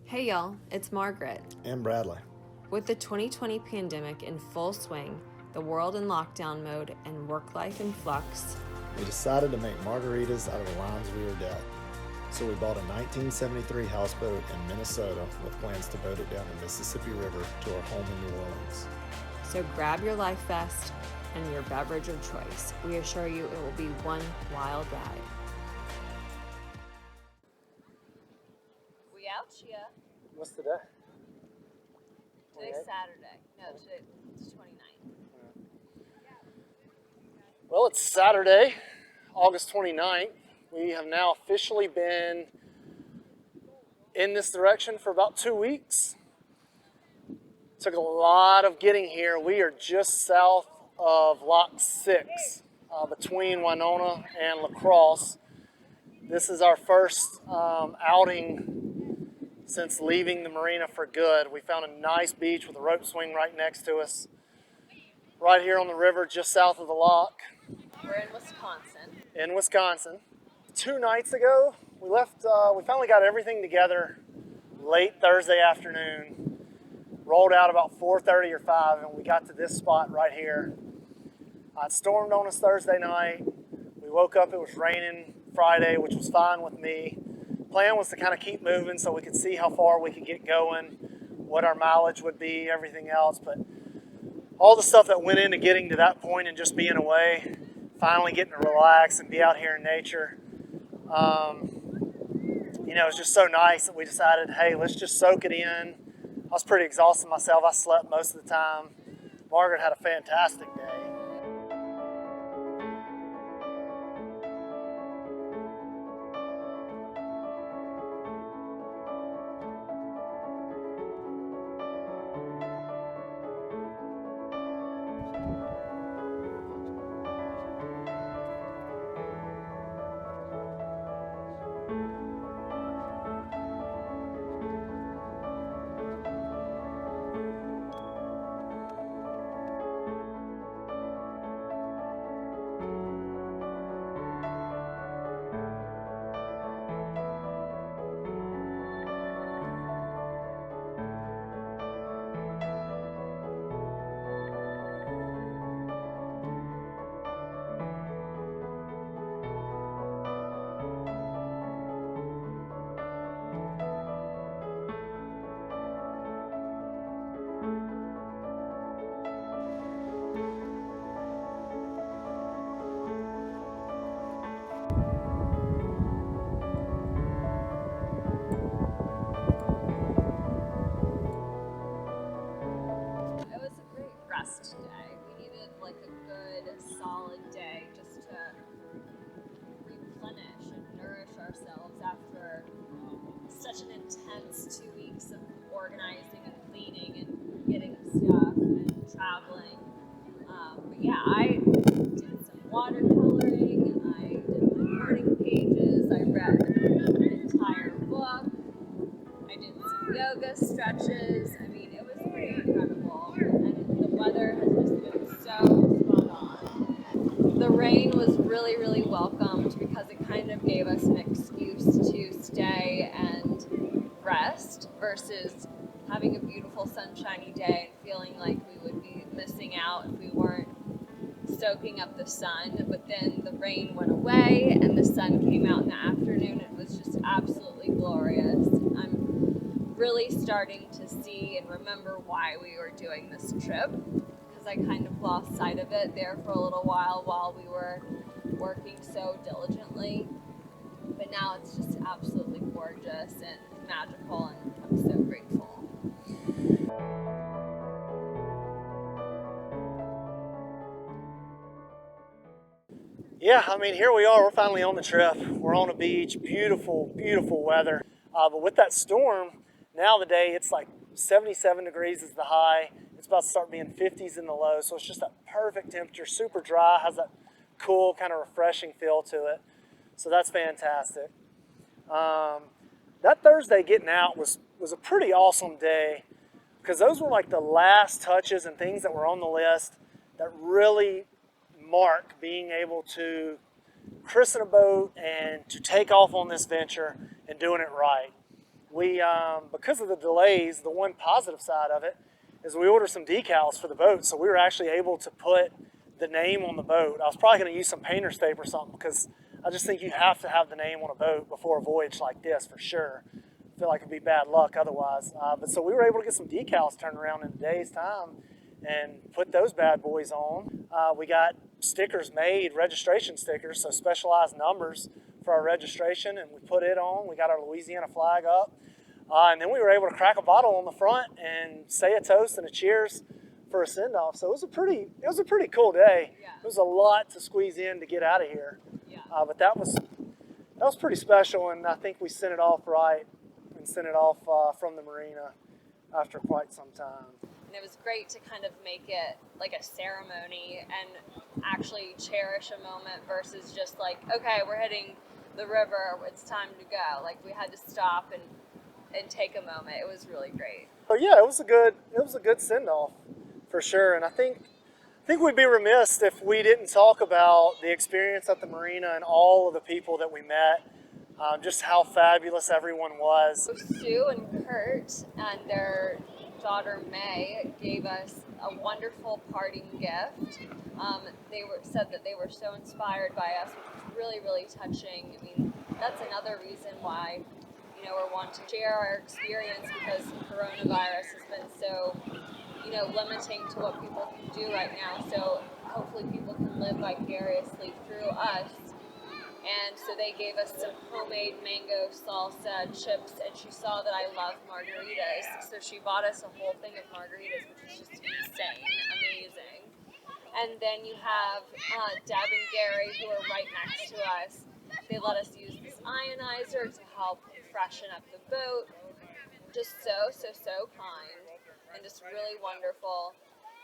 Hey y'all, it's Margaret. And Bradley. With the 2020 pandemic in full swing, the world in lockdown mode, and work life in flux, We decided to make margaritas out of the limes we were dealt. So we bought a 1973 houseboat in Minnesota with plans to boat it down the Mississippi River to our home in New Orleans. so grab your life vest and your beverage of choice. We assure you it will be one wild ride. We out here. What's the day? Today's Saturday. No, it's 29th. Well, it's Saturday, August 29th. We have now officially been in this direction for about 2 weeks. Took a lot of getting here. We are just south of Lock 6, between Winona and Crosse. This is our first outing since leaving the marina for good. We found a nice beach with a rope swing right next to us, right here on the river just south of the lock. We're in Wisconsin. In Wisconsin. 2 nights ago, we left. We finally got everything together late Thursday afternoon. Rolled out about 4:30 or 5, and we got to this spot right here. It stormed on us Thursday night. We woke up, it was raining Friday, which was fine with me. Plan was to kind of keep moving so we could see how far we could get going, what our mileage would be, everything else. But all the stuff that went into getting to that point and just being away, finally getting to relax and be out here in nature. It was just so nice that we decided, hey, let's just soak it in. I was pretty exhausted myself. I slept most of the time. Margaret had a fantastic day. It was a great rest day. We needed like a good, solid day just to replenish and nourish ourselves after such an intense 2 weeks of organizing and cleaning and getting stuff and traveling. But yeah, I did some watercoloring. I did my morning pages. I read an entire book. I did some yoga stretches. I mean, it was pretty incredible. And the weather has just been so spot on. The rain was really, really welcomed because it kind of gave us an excuse to stay and rest versus having a beautiful sunshiny day and feeling like we would be missing out if we weren't soaking up the sun. But then the rain went away and the sun came out in the afternoon. It was just absolutely glorious. I'm really starting to see and remember why we were doing this trip, because I kind of lost sight of it there for a little while we were working so diligently. But now it's just absolutely gorgeous and magical, and I'm so grateful. Yeah, I mean, here we are. We're finally on the trip. We're on a beach. Beautiful, beautiful weather. But with that storm, now the day, it's like 77 degrees is the high. It's about to start being 50s in the low. So it's just that perfect temperature, super dry, has that cool, kind of refreshing feel to it. So that's fantastic. That Thursday getting out was a pretty awesome day, because those were like the last touches and things that were on the list that really mark being able to christen a boat and to take off on this venture and doing it right. we, because of the delays, the one positive side of it is we ordered some decals for the boat, so we were actually able to put the name on the boat. I was probably going to use some painter's tape or something because I just think you have to have the name on a boat before a voyage like this for sure. I feel like it'd be bad luck otherwise. But so we were able to get some decals turned around in a day's time and put those bad boys on. We got stickers made, registration stickers, so specialized numbers for our registration, and we put it on. We got our Louisiana flag up. And then we were able to crack a bottle on the front and say a toast and a cheers for a send-off. So it was a pretty cool day. Yeah. It was a lot to squeeze in to get out of here. Yeah. But that was pretty special, and I think we sent it off right and sent it off from the marina after quite some time. And it was great to kind of make it like a ceremony and actually cherish a moment versus just like, okay, we're hitting the river, it's time to go. Like we had to stop and take a moment. It was really great. So yeah, it was a good send-off for sure. And I think we'd be remiss if we didn't talk about the experience at the marina and all of the people that we met. Just how fabulous everyone was. So Sue and Kurt and their daughter May gave us a wonderful parting gift. They said that they were so inspired by us, which was really, really touching. I mean, that's another reason why we're wanting to share our experience, because coronavirus has been so limiting to what people can do right now. So hopefully people can live vicariously through us. And so they gave us some homemade mango salsa chips, and she saw that I love margaritas, so she bought us a whole thing of margaritas, which is just insane, amazing. And then you have Deb and Gary, who are right next to us. They let us use this ionizer to help freshen up the boat. Just so kind, and just really wonderful.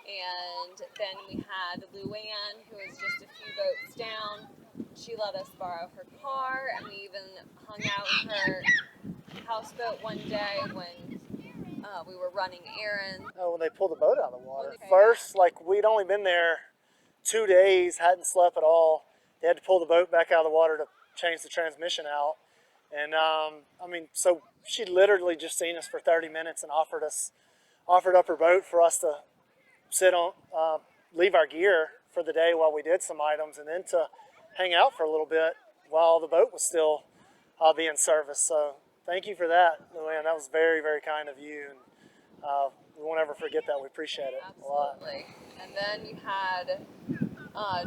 And then we had Luann, who was just a few boats down. She let us borrow her car, and we even hung out in her houseboat one day when we were running errands. Oh, when they pulled the boat out of the water. First, like we'd only been there 2 days, hadn't slept at all. They had to pull the boat back out of the water to change the transmission out. And so she'd literally just seen us for 30 minutes and offered up her boat for us to sit on, leave our gear for the day while we did some items, and then to hang out for a little bit while the boat was still being serviced. So thank you for that, Luann. That was very, very kind of you, and we won't ever forget that. We appreciate it a lot. Absolutely. And then you had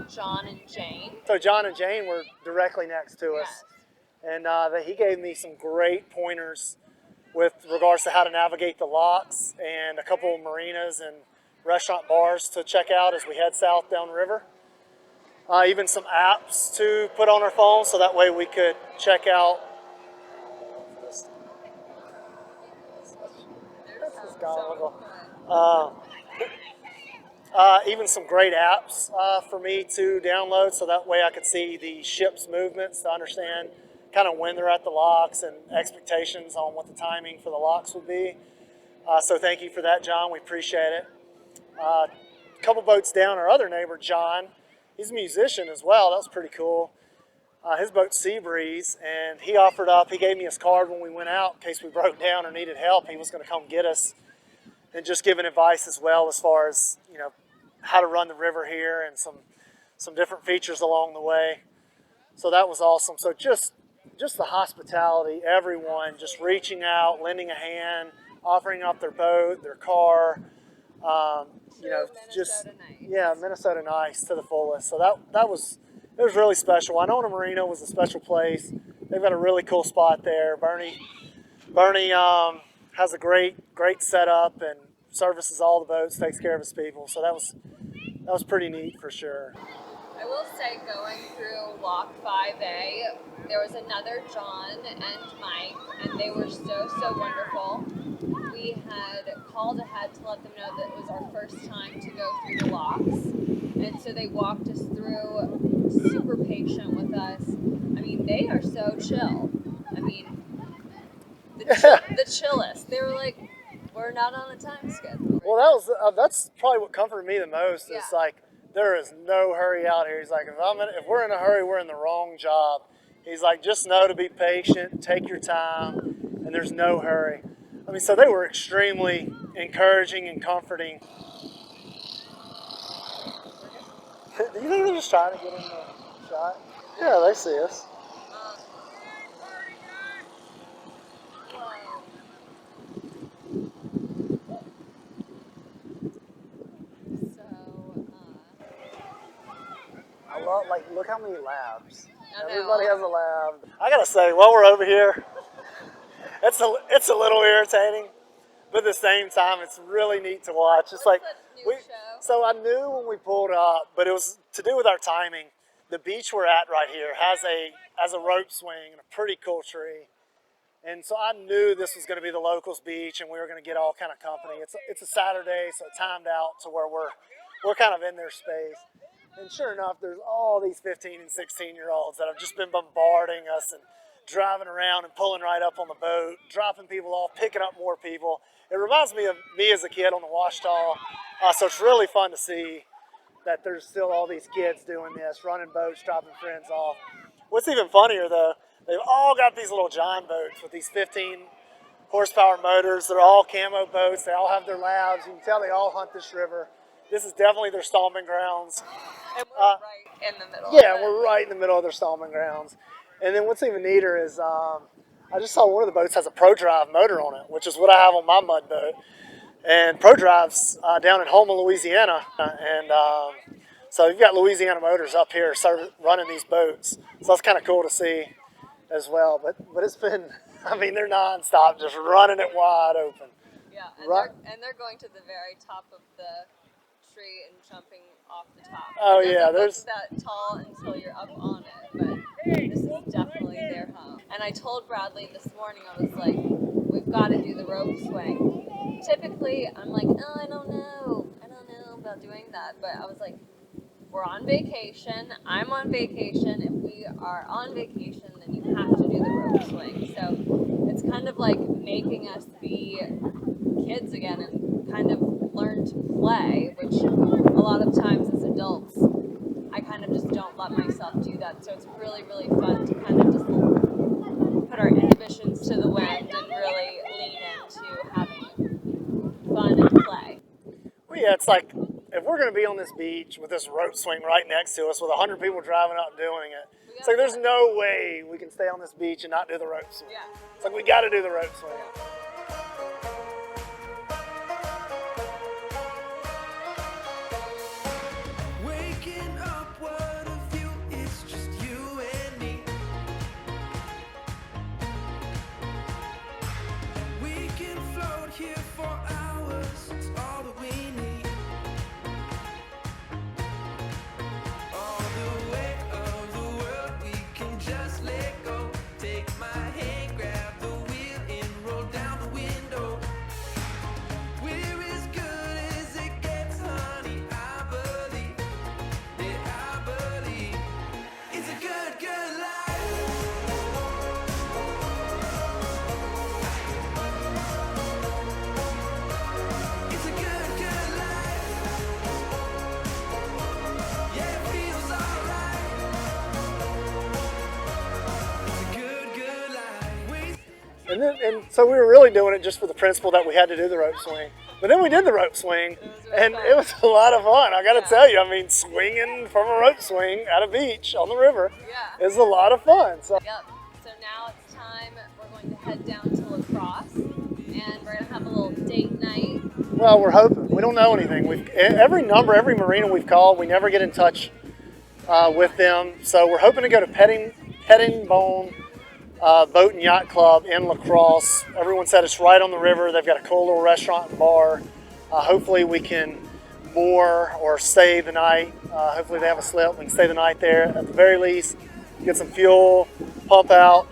John and Jane. So John and Jane were directly next to us. Yes. And he gave me some great pointers with regards to how to navigate the locks and a couple of marinas and restaurant bars to check out as we head south downriver. Even some apps to put on our phone, so that way we could check out. Even some great apps for me to download, so that way I could see the ship's movements to understand kind of when they're at the locks and expectations on what the timing for the locks would be. So thank you for that, John. We appreciate it. A couple boats down, our other neighbor, John, he's a musician as well. That was pretty cool. His boat's Sea Breeze, and he offered up, he gave me his card when we went out in case we broke down or needed help. He was going to come get us and just giving advice as well as far as, how to run the river here and some different features along the way. So that was awesome. So just the hospitality, everyone just reaching out, lending a hand, offering up their boat, their car, Minnesota nice to the fullest. So it was really special. Winona Marina was a special place. They've got a really cool spot there. Bernie has a great setup and services all the boats, takes care of his people. So that was pretty neat for sure. I will say, going through Lock 5A, there was another John and Mike, and they were so wonderful. We had called ahead to let them know that it was our first time to go through the locks, and so they walked us through, super patient with us. I mean, they are so chill. I mean, the chillest. They were like, we're not on a time schedule. Well, that's probably what comforted me the most. Yeah. It's like, there is no hurry out here. He's like, if we're in a hurry, we're in the wrong job. He's like, just know to be patient, take your time, and there's no hurry. I mean, so they were extremely encouraging and comforting. Do you think they're just trying to get in the shot? Yeah, they see us. I love, like, look how many labs. Everybody has a lab. I gotta say, while we're over here, it's a little irritating, but at the same time, it's really neat to watch. It's like so I knew when we pulled up, but it was to do with our timing. The beach we're at right here has a rope swing and a pretty cool tree, and so I knew this was going to be the locals' beach, and we were going to get all kind of company. It's a Saturday, so it timed out to where we're kind of in their space. And sure enough, there's all these 15 and 16-year-olds that have just been bombarding us and driving around and pulling right up on the boat, dropping people off, picking up more people. It reminds me of me as a kid on the Washita, so it's really fun to see that there's still all these kids doing this, running boats, dropping friends off. What's even funnier, though, they've all got these little John boats with these 15 horsepower motors. They're all camo boats. They all have their labs. You can tell they all hunt this river. This is definitely their stomping grounds. And we're right in the middle. Yeah, we're right in the middle of their stomping grounds. And then what's even neater is I just saw one of the boats has a ProDrive motor on it, which is what I have on my mud boat. And ProDrive's down in Houma, Louisiana. And so you've got Louisiana Motors up here running these boats. So that's kind of cool to see as well. But it's been, I mean, they're nonstop, just running it wide open. Yeah, and they're going to the very top of the tree and jumping off the top. Oh yeah, there's that tall until you're up on it, but this is definitely their home. And I told Bradley this morning, I was like, we've got to do the rope swing. Typically, I'm like, oh, I don't know about doing that, but I was like, we're on vacation. I'm on vacation. If we are on vacation, then you have to do the rope swing. So it's kind of like making us be kids again and kind of learn to play, which a lot of times as adults, I kind of just don't let myself do that. So it's really, really fun to kind of just put our inhibitions to the wind and really lean into having fun and play. Well, yeah, it's like if we're going to be on this beach with this rope swing right next to us with 100 people driving up and doing it, it's like there's no way we can stay on this beach and not do the rope swing. Yeah. It's like we got to do the rope swing. And so we were really doing it just for the principle that we had to do the rope swing. But then we did the rope swing, and it was a lot of fun. I got to tell you, I mean, swinging from a rope swing at a beach on the river is a lot of fun. So. Yep. So now it's time. We're going to head down to La Crosse, and we're going to have a little date night. Well, we're hoping. We don't know anything. Every marina we've called, we never get in touch with them. So we're hoping to go to Pettibone Boat and Yacht Club in La Crosse. Everyone said it's right on the river. They've got a cool little restaurant and bar. Hopefully we can moor or stay the night. Hopefully they have a slip. We can stay the night there. At the very least, get some fuel, pump out,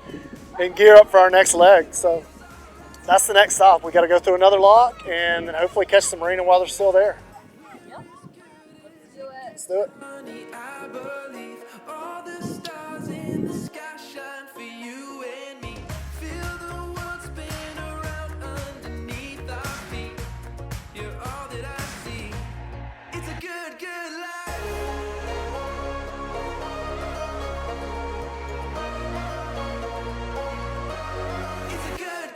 and gear up for our next leg. So that's the next stop. We got to go through another lock and then hopefully catch the marina while they're still there. Yep. Let's do it. Let's do it. Good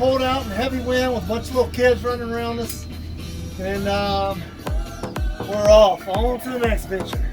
pulled out in heavy wind with a bunch of little kids running around us. And we're off. On to the next venture.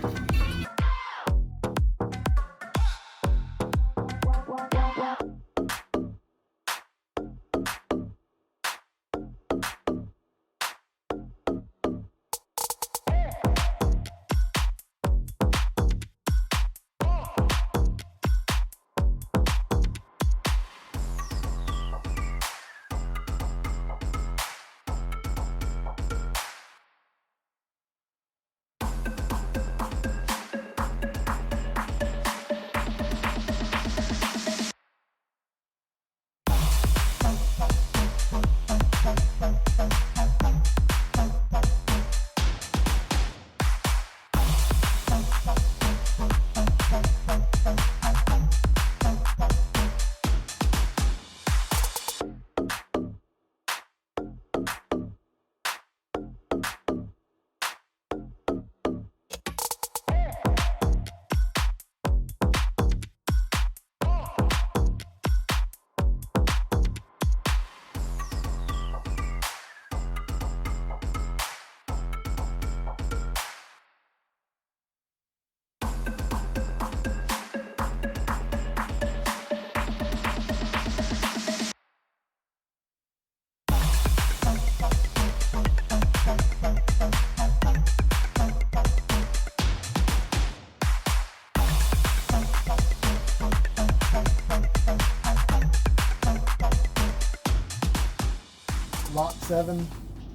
Lock 7,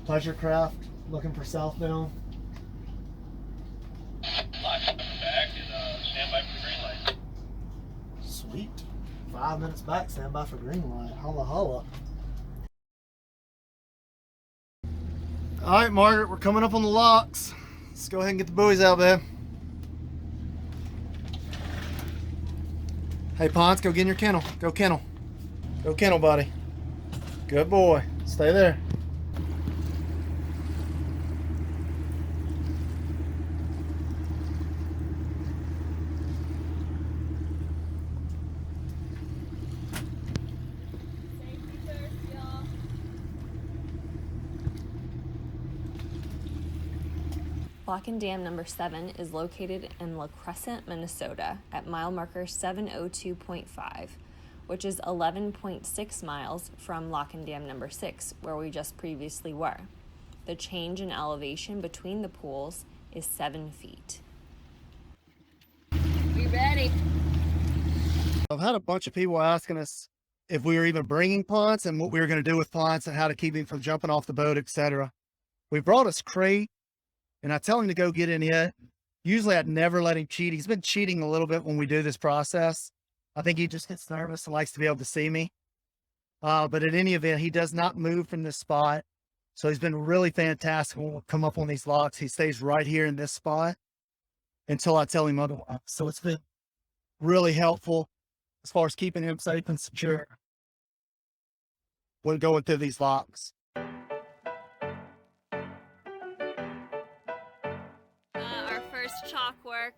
pleasure craft, looking for southbound. Lock back and stand by for the green light. Sweet. 5 minutes back, stand by for green light. Holla holla. Alright, Margaret, we're coming up on the locks. Let's go ahead and get the buoys out, babe. Hey, Ponce, go get in your kennel. Go kennel. Go kennel, buddy. Good boy. Stay there. Safety first, y'all. Lock and Dam number 7 is located in La Crescent, Minnesota at mile marker 702.5, which is 11.6 miles from Lock and Dam number 6, where we just previously were. The change in elevation between the pools is 7 feet. We ready? I've had a bunch of people asking us if we were even bringing Ponce and what we were going to do with Ponce and how to keep him from jumping off the boat, etc. We brought his crate, and I tell him to go get in it. Usually I'd never let him cheat. He's been cheating a little bit when we do this process. I think he just gets nervous and likes to be able to see me. But at any event, he does not move from this spot. So he's been really fantastic when we come up on these locks. He stays right here in this spot until I tell him otherwise. So it's been really helpful as far as keeping him safe and secure when going through these locks. Our first chalk work.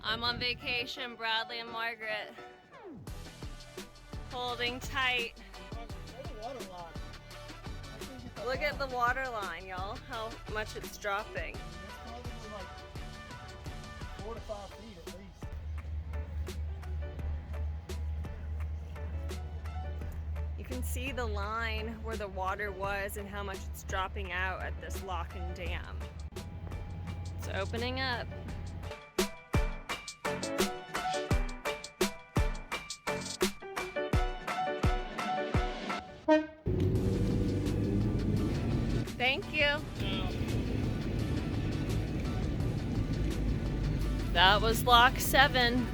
I'm on vacation, Bradley and Margaret. Holding tight. Look at the water line, y'all, how much it's dropping. It's probably like 4 to 5 feet at least. You can see the line where the water was and how much it's dropping out at this lock and dam. It's opening up. Thank you. That was lock 7.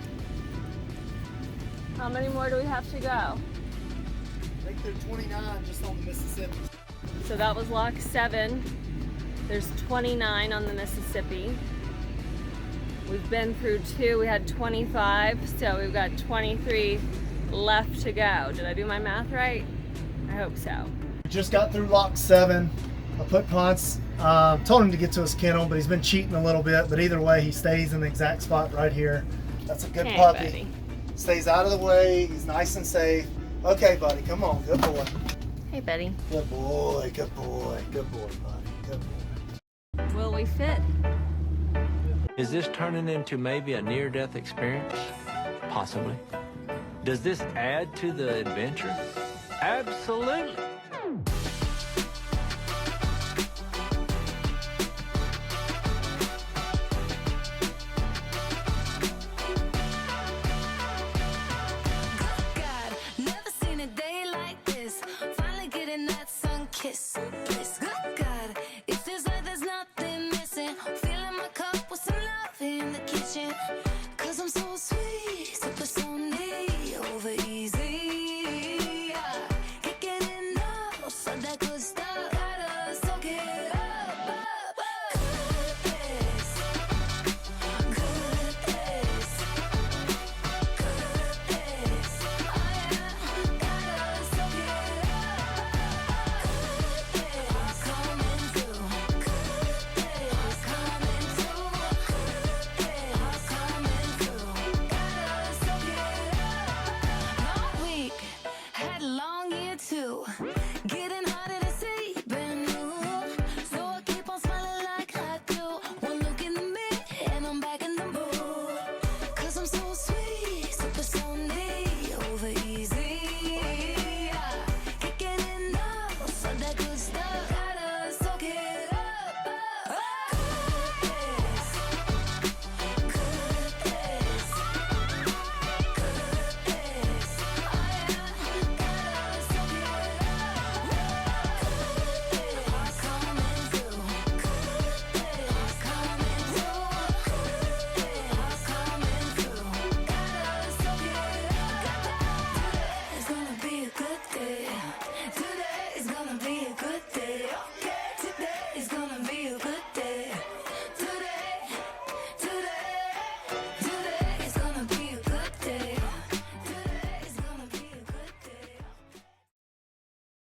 How many more do we have to go? I think they're 29 just on the Mississippi. So that was lock 7. There's 29 on the Mississippi. We've been through 2. We had 25, so we've got 23 left to go. Did I do my math right? I hope so. Just got through lock 7. I put Ponce, told him to get to his kennel, but he's been cheating a little bit. But either way, he stays in the exact spot right here. That's a good Hey, puppy. buddy. Stays out of the way. He's nice and safe. Okay, buddy, come on. Good boy. Hey, Betty. Good boy, good boy, good boy, buddy. Good boy. Will we fit? Is this turning into maybe a near-death experience? Possibly. Does this add to the adventure? Absolutely.